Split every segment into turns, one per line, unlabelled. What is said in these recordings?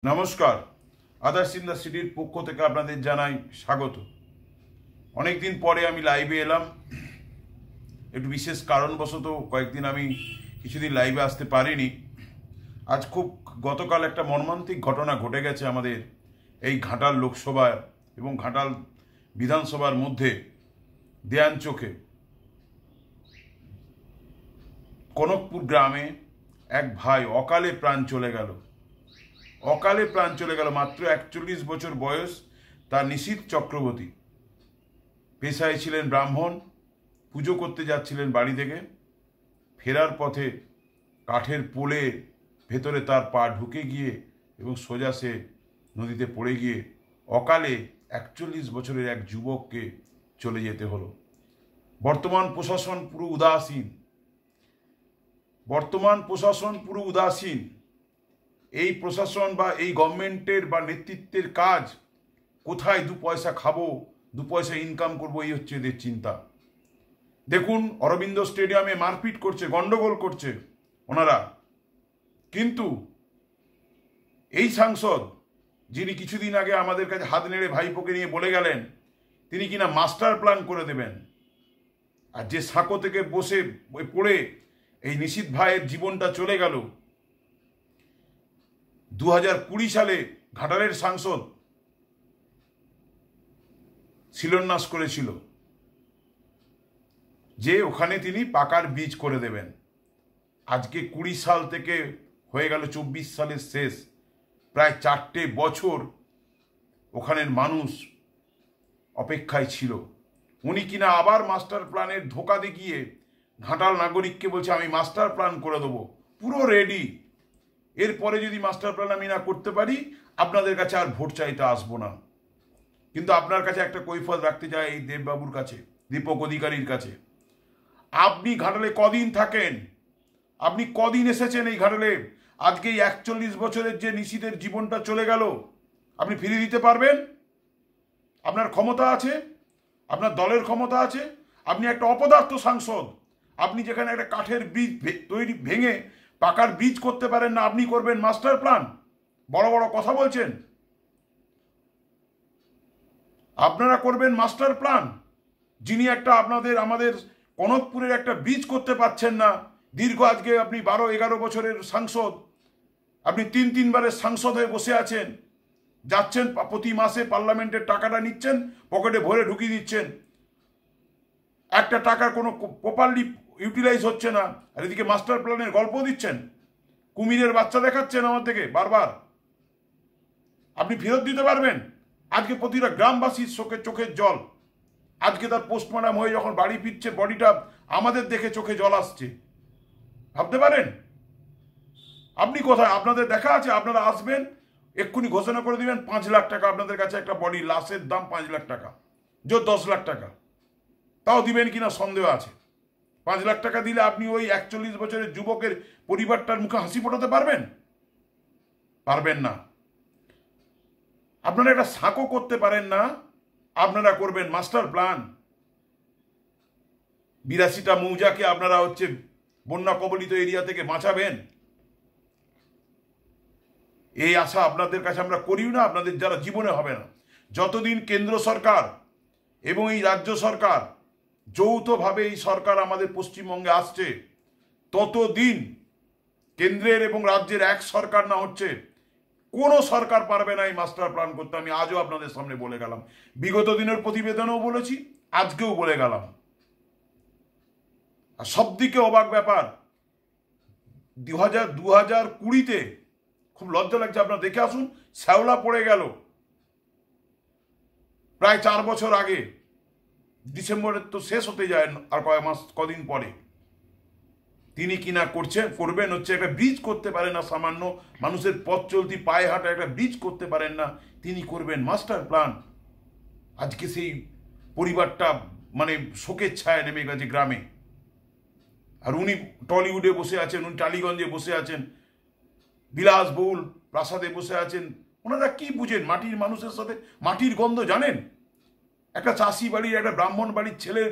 নমস্কার। Others in the সিটির পক্ষ থেকে আপনাদের জানাই স্বাগত। অনেকদিন পরে আমি লাইভে এলাম, একটু বিশেষ কারণবশত কয়েকদিন আমি কিছুদিন লাইভে আসতে পারিনি। আজ গতকাল একটা মর্মান্তিক ঘটনা ঘটে গেছে আমাদের এই ঘাটাল লোকসভার এবং ঘাটাল বিধানসভার মধ্যে। দেয়ানচোখে কনকপুর গ্রামে এক ভাই অকালে প্রাণ চলে গেল। মাত্র 41 বছর বয়স তার নিশীথ চক্রবর্তী। পেশায় ছিলেন ব্রাহ্মণ, পুজো করতে যাচ্ছিলেন বাড়ি থেকে। ফেরার পথে কাঠের পোলে ভেতরে তার পা ঢুকে গিয়ে এবং সোজা সে নদীতে পড়ে গিয়ে অকালে 41 বছরের এক যুবককে চলে যেতে হলো। বর্তমান প্রশাসন পুরো উদাসীন। এই প্রশাসন বা এই গভর্নমেন্টের বা নেতৃত্বের কাজ কোথায় দু পয়সা খাবো, দু পয়সা ইনকাম করবো, এই হচ্ছে এদের চিন্তা। দেখুন, অরবিন্দ স্টেডিয়ামে মারপিট করছে, গন্ডগোল করছে ওনারা, কিন্তু এই সাংসদ যিনি কিছুদিন আগে আমাদের কাছে হাত নেড়ে ভাইপোকে নিয়ে বলে গেলেন তিনি কিনা মাস্টার প্ল্যান করে দেবেন, আর যে সাঁকো থেকে বসে পড়ে এই নিশীথ ভাইয়ের জীবনটা চলে গেল। 2020 সালে ঘাটালের সাংসদ শিলান্যাস করেছিল যে ওখানে তিনি পাকার ব্রিজ করে দেবেন। আজকে 20 সাল থেকে হয়ে গেল 24 সালের শেষ, প্রায় 4টে বছর ওখানের মানুষ অপেক্ষায় ছিল। উনি কিনা আবার মাস্টার প্ল্যানের ধোঁকা দেখিয়ে ঘাটাল নাগরিককে বলছে আমি মাস্টার প্ল্যান করে দেবো, পুরো রেডি। এরপরে যদি মাস্টার প্ল্যান আমি না করতে পারি আপনাদের কাছে আর ভোট চাইতে আসবো না। কিন্তু আপনার কাছে একটা কৈফিয়ত রাখতে চাই এই দেববাবুর কাছে, দীপক অধিকারীর কাছে। আপনি ঘাটালে কদিন থাকেন? আপনি কদিন এসেছেন এই ঘাটালে? আজকে এই 41 বছরের যে নিশীথের জীবনটা চলে গেল আপনি ফিরিয়ে দিতে পারবেন? আপনার ক্ষমতা আছে, আপনার দলের ক্ষমতা আছে। আপনি একটা অপদার্থ সাংসদ। আপনি যেখানে একটা কাঠের ব্রিজ ভেঙে পাকার ব্রিজ করতে পারেন না, আপনি করবেন মাস্টার প্ল্যান। বড় বড় কথা বলছেন, আপনারা করবেন মাস্টার প্ল্যান। যিনি আমাদের কনকপুরের একটা ব্রিজ করতে পারছেন না, দীর্ঘ আজকে আপনি 12-11 বছরের সাংসদ, আপনি 3-3বারের সাংসদ হয়ে বসে আছেন, যাচ্ছেন প্রতি মাসে পার্লামেন্টের টাকাটা নিচ্ছেন, পকেটে ভরে ঢুকিয়ে দিচ্ছেন, একটা টাকা কোনো প্রপারলি ইউটিলাইজ হচ্ছে না, আর এদিকে মাস্টার প্ল্যানের গল্প দিচ্ছেন, কুমিরের বাচ্চা দেখাচ্ছেন আমার থেকে বারবার। আপনি ফেরত দিতে পারবেন? আজকে প্রতিটা গ্রামবাসীর চোখের জল। আজকে তার পোস্টমর্টম হয়ে যখন বাড়ি ফিরছে বডিটা আমাদের দেখে চোখে জল আসছে। ভাবতে পারেন আপনি কোথায়? আপনাদের দেখা আছে? আপনারা আসবেন, এক্ষুনি ঘোষণা করে দিবেন 5 লাখ টাকা আপনাদের কাছে একটা বডি, লাশের দাম 5 লাখ টাকা, জোর 10 লাখ টাকা, তাও দিবেন কিনা সন্দেহ আছে। 5 লাখ টাকা দিলে আপনি ওই 41 বছরের যুবকের পরিবারটার মুখে হাসি ফোটাতে পারবেন? পারবেন না। আপনারা একটা সাঁকো করতে পারেন না, আপনারা করবেন মাস্টার প্ল্যান। 82টা মৌজাকে আপনারা বন্যা কবলিত এরিয়া থেকে বাঁচাবেন, এই আশা আপনাদের কাছে আমরা করিও না, আপনাদের যারা জীবনে হবে না। যতদিন কেন্দ্র সরকার এবং এই রাজ্য সরকার যৌথভাবে এই সরকার আমাদের পশ্চিমবঙ্গে আসছে, ততদিন কেন্দ্রের এবং রাজ্যের এক সরকার না হচ্ছে কোনো সরকার পারবে না এই মাস্টার প্ল্যান করতে। আমি আজও আপনাদের সামনে বলে গেলাম, বিগত দিনের প্রতিবেদনেও বলেছি, আজকেও বলে গেলাম। আর সবদিকে অবাক ব্যাপার, 2020-তে খুব লজ্জা লাগছে, আপনারা দেখে আসুন, শ্যাওলা পড়ে গেল প্রায় 4 বছর আগে। ডিসেম্বরের তো শেষ হতে যায় আর কদিন পরে। তিনি কিনা করবেন একটা ব্রিজ করতে পারেন না, সামান্য মানুষের পথ চলতি পায়ে হাঁটা একটা ব্রিজ করতে পারেন না, তিনি করবেন মাস্টার প্ল্যান। আজকে সেই পরিবারটা শোকের ছায়া নেমে গেছে গ্রামে। আর উনি টলিউডে বসে আছেন, উনি টালিগঞ্জে বসে আছেন, বিলাসবহুল প্রাসাদে বসে আছেন। ওনারা কি বুঝেন? মাটির মানুষের সাথে মাটির গন্ধ জানেন? একটা চাষি বাড়ির, একটা ব্রাহ্মণ বাড়ির ছেলের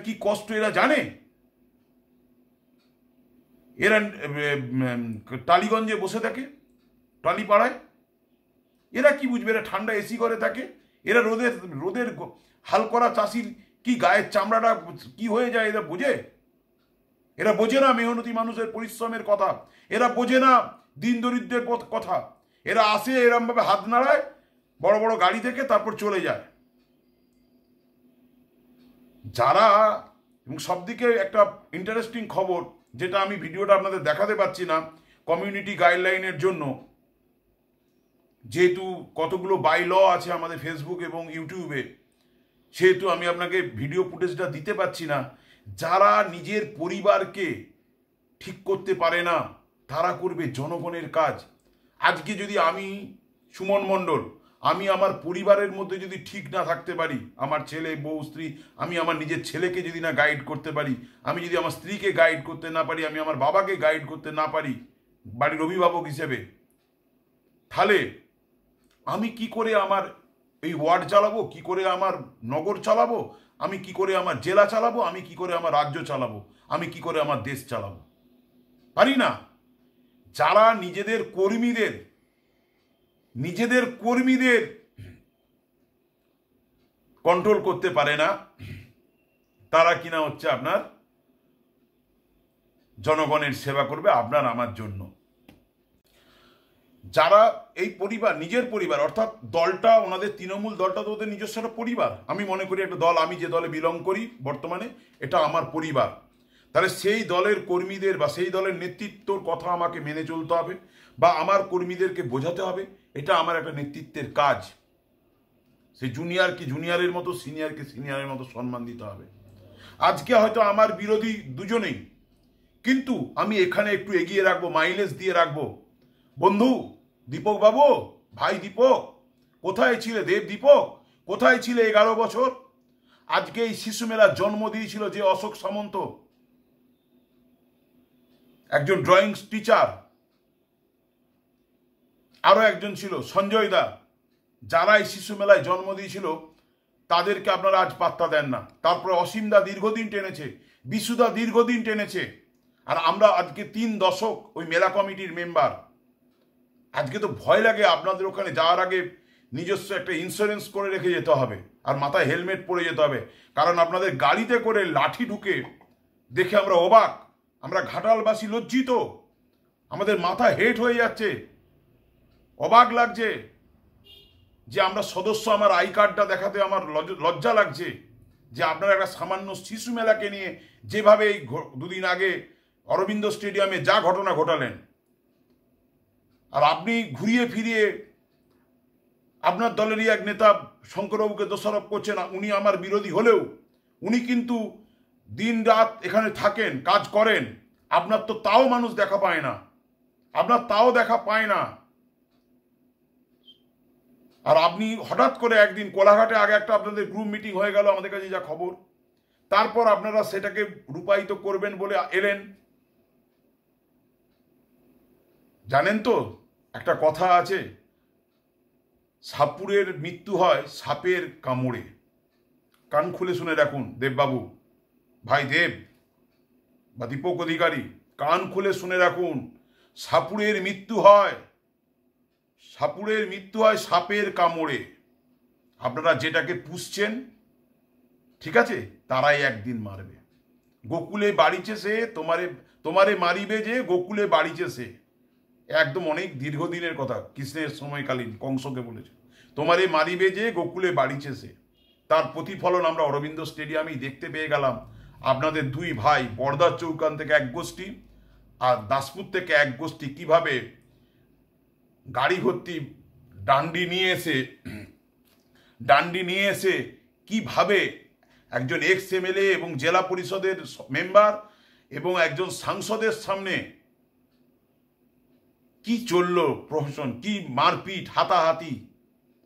কি কষ্ট এরা জানে? এরা টালিগঞ্জে বসে থাকে, টালিপাড়ায়, এরা কি বুঝবে? এরা ঠান্ডা এসি করে থাকে, এরা রোদের রোদের হাল করা চাষির কি গায়ের চামড়াটা কি হয়ে যায় এরা বোঝে? এরা বোঝে না মেহনতি মানুষের পরিশ্রমের কথা, এরা বোঝে না দিন দরিদ্রের কথা। এরা আসে এরমভাবে হাত নাড়ায় বড় বড় গাড়ি থেকে, তারপর চলে যায়। যারা, এবং সবদিকে একটা ইন্টারেস্টিং খবর, যেটা আমি ভিডিওটা আপনাদের দেখাতে পাচ্ছি না কমিউনিটি গাইডলাইনের জন্য, যেহেতু কতগুলো বাই ল আছে আমাদের ফেসবুক এবং ইউটিউবে, সেহেতু আমি আপনাকে ভিডিও ফুটেজটা দিতে পারছি না। যারা নিজের পরিবারকে ঠিক করতে পারে না, তারা করবে জনগণের কাজ। আজকে যদি আমি সুমন মণ্ডল, আমি আমার পরিবারের মধ্যে যদি ঠিক না থাকতে পারি, আমার ছেলে বউ স্ত্রী, আমি আমার নিজের ছেলেকে যদি না গাইড করতে পারি, আমি যদি আমার স্ত্রীকে গাইড করতে না পারি, আমি আমার বাবাকে গাইড করতে না পারি বাড়ির অভিভাবক হিসেবে, তাহলে আমি কি করে আমার এই ওয়ার্ড চালাবো, কি করে আমার নগর চালাবো, আমি কি করে আমার জেলা চালাবো, আমি কি করে আমার রাজ্য চালাবো, আমি কি করে আমার দেশ চালাবো? পারি না। যারা নিজেদের কর্মীদের কন্ট্রোল করতে পারে না, তারা কিনা হচ্ছে আপনার জনগণের সেবা করবে আপনার আমার জন্য। যারা এই পরিবার, নিজের পরিবার, অর্থাৎ দলটা, ওনাদের তৃণমূল দলটা তো ওদের নিজস্ব একটা পরিবার। আমি মনে করি একটা দল, আমি যে দলে বিলং করি বর্তমানে, এটা আমার পরিবার। তাহলে সেই দলের কর্মীদের বা সেই দলের নেতৃত্বর কথা আমাকে মেনে চলতে হবে, বা আমার কর্মীদেরকে বোঝাতে হবে, এটা আমার একটা নেতৃত্বের কাজ। সেই জুনিয়রকে জুনিয়রের মতো, সিনিয়রকে সিনিয়রের মতো সম্মান দিতে হবে। আজকে হয়তো আমার বিরোধী দুজনেই, কিন্তু আমি এখানে একটু এগিয়ে রাখবো, মাইলেজ দিয়ে রাখবো। বন্ধু দীপক বাবু, ভাই দীপক, কোথায় ছিলে? দেব দীপক, কোথায় ছিলে 11 বছর? আজকে এই শিশু মেলার জন্ম দিয়েছিল যে অশোক সামন্ত, একজন ড্রয়িং টিচার, আরো একজন ছিল সঞ্জয় দা, যারা এই শিশু মেলায় জন্ম দিয়েছিল, তাদেরকে আপনারা আজ পাত্তা দেন না। তারপরে অসীম দা দীর্ঘদিন টেনেছে, বিশুদা দীর্ঘদিন টেনেছে, আর আমরা আজকে 3 দশক ওই মেলা কমিটির মেম্বার। আজকে তো ভয় লাগে আপনাদের ওখানে যাওয়ার আগে নিজস্ব একটা ইন্স্যুরেন্স করে রেখে যেতে হবে, আর মাথায় হেলমেট পরে যেতে হবে, কারণ আপনাদের গাড়িতে করে লাঠি ঢুকে দেখে আমরা অবাক, আমরা ঘাটালবাসী লজ্জিত, আমাদের মাথা হেট হয়ে যাচ্ছে, অবাক লাগছে যে আমরা সদস্য, আমার আই কার্ডটা দেখাতে আমার লজ্জা লাগছে যে আপনারা একটা সামান্য শিশু মেলাকে নিয়ে যেভাবে এই 2 দিন আগে অরবিন্দ স্টেডিয়ামে যা ঘটনা ঘটালেন, আর আপনি ঘুরিয়ে ফিরিয়ে আপনার দলেরই এক নেতা শঙ্করবাবুকে দোষারোপ করছেন। উনি আমার বিরোধী হলেও উনি কিন্তু দিন রাত এখানে থাকেন, কাজ করেন, আপনার তো তাও মানুষ দেখা পায় না, আপনার তাও দেখা পায় না। আর আপনি হঠাৎ করে একদিন কোলাঘাটে আগে একটা আপনাদের গ্রুপ মিটিং হয়ে গেল, আমাদের কাছে যা খবর, তারপর আপনারা সেটাকে রূপায়িত করবেন বলে এলেন। জানেন তো একটা কথা আছে, সাপুরের মৃত্যু হয় সাপের কামড়ে। কান খুলে শুনে রাখুন দেববাবু, ভাই দেব বা দীপক অধিকারী, কান খুলে শুনে রাখুন, সাপুরের মৃত্যু হয় সাপের কামড়ে। আপনারা যেটাকে পুষছেন, ঠিক আছে, তারাই একদিন মারবে। গোকুলে বাড়িছে সে, তোমারে মারিবে যে, গোকুলে বাড়িছে সে। একদম অনেক দীর্ঘদিনের কথা, কৃষ্ণের সময়কালীন কংসকে বলেছে, তোমারে মারিবে যে, গোকুলে বাড়িছে সে। তার প্রতিফলন আমরা অরবিন্দ স্টেডিয়ামেই দেখতে পেয়ে গেলাম। আপনাদের 2 ভাই, বর্দার চৌকান থেকে এক গোষ্ঠী আর দাসপুর থেকে এক গোষ্ঠী, কিভাবে গাড়ি ভর্তি ডান্ডি নিয়ে এসে কিভাবে একজন এক্স এমএলএ এবং জেলা পরিষদের মেম্বার এবং একজন সাংসদের সামনে কি চললো প্রহসন, কি মারপিট, হাতাহাতি,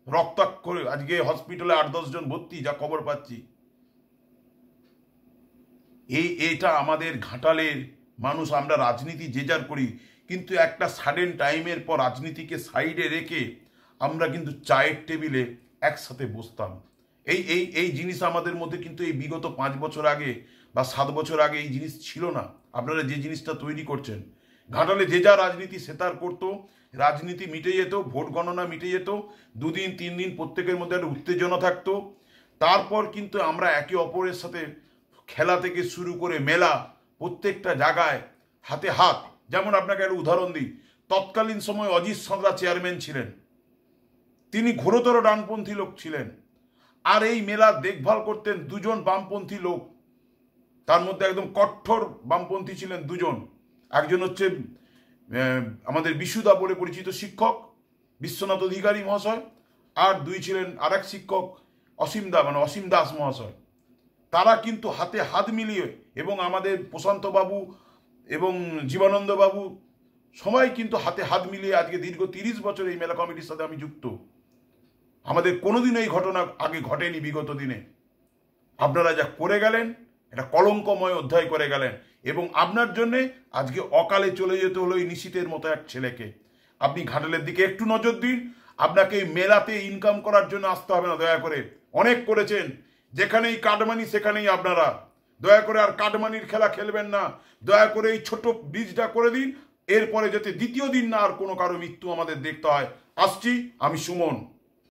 রক্তাক্ত করে। আজকে হসপিটালে 8-10 জন ভর্তি, যা খবর পাচ্ছি। এইটা আমাদের ঘাটালের মানুষ। আমরা রাজনীতি যে যার করি, কিন্তু একটা সাডেন টাইমের পর রাজনীতিকে সাইডে রেখে আমরা কিন্তু চায়ের টেবিলে একসাথে বসতাম। এই জিনিস আমাদের মধ্যে কিন্তু এই বিগত 5 বছর আগে বা 7 বছর আগে এই জিনিস ছিল না। আপনারা যে জিনিসটা তৈরি করছেন, ঘাটালে যে যা রাজনীতি সে তার করতো, রাজনীতি মিটে যেত, ভোট গণনা মিটে যেত, 2 দিন 3 দিন প্রত্যেকের মধ্যে একটা উত্তেজনা থাকতো। তারপর কিন্তু আমরা একে অপরের সাথে খেলা থেকে শুরু করে মেলা, প্রত্যেকটা জায়গায় হাতে হাত। যেমন আপনাকে একটা উদাহরণ দিই, তৎকালীন সময় অজিত সাঁতরা চেয়ারম্যান ছিলেন, তিনি ঘোরতর ডানপন্থী লোক ছিলেন, আর এই মেলার দেখভাল করতেন 2 জন বামপন্থী লোক। তার মধ্যে একদম কঠোর বামপন্থী ছিলেন 2 জন, একজন হচ্ছে আমাদের বিশুদা বলে পরিচিত শিক্ষক বিশ্বনাথ অধিকারী মহাশয়, আর 2 ছিলেন আরেক শিক্ষক অসীম দাস মহাশয়। তারা কিন্তু হাতে হাত মিলিয়ে, এবং আমাদের প্রশান্ত বাবু এবং জীবানন্দ বাবু সবাই কিন্তু হাতে হাত মিলিয়ে আজকে দীর্ঘ 30 বছর এই মেলা কমিটির সাথে আমি যুক্ত। আমাদের কোনোদিন এই ঘটনা আগে ঘটেনি বিগত দিনে। আপনারা যা করে গেলেন, এটা কলঙ্কময় অধ্যায় করে গেলেন, এবং আপনার জন্যে আজকে অকালে চলে যেতে হলো এই নিশীথের মতো এক ছেলেকে। আপনি ঘাটালের দিকে একটু নজর দিন। আপনাকে এই মেলাতে ইনকাম করার জন্য আসতে হবে না, দয়া করে। অনেক করেছেন, যেখানেই কাটমানি সেখানেই আপনারা। দয়া করে আর কাটমানির খেলা খেলবেন না। দয়া করে এই ছোট ব্রিজটা করে দিন, এরপরে যাতে দ্বিতীয় দিন না আর কোনো কারো মৃত্যু আমাদের দেখতে হয়। আসছি, আমি সুমন।